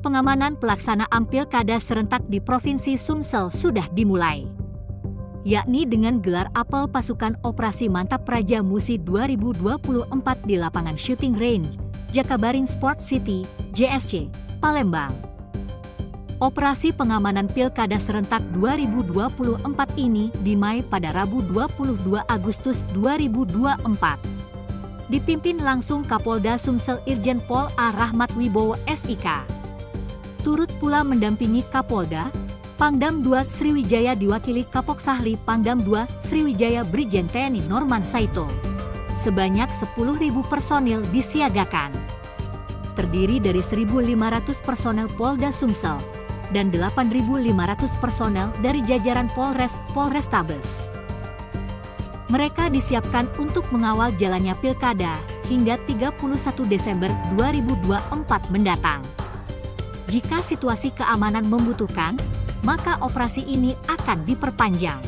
pengamanan pelaksanaan pilkada serentak di Provinsi Sumsel sudah dimulai, yakni dengan gelar apel pasukan Operasi Mantap Praja Musi 2024 di lapangan Shooting Range, Jakabaring Sport City, JSC, Palembang. Operasi pengamanan Pilkada Serentak 2024 ini dimulai pada Rabu 22 Agustus 2024. Dipimpin langsung Kapolda Sumsel Irjen Pol A. Rahmat Wibowo SIK. Turut pula mendampingi Kapolda, Pangdam II Sriwijaya diwakili Kapoksahli Pangdam II Sriwijaya Brigjen TNI Norman Saito. Sebanyak 10.000 personil disiagakan. Terdiri dari 1.500 personel Polda Sumsel dan 8.500 personel dari jajaran Polrestabes. Mereka disiapkan untuk mengawal jalannya pilkada hingga 31 Desember 2024 mendatang. Jika situasi keamanan membutuhkan, maka operasi ini akan diperpanjang.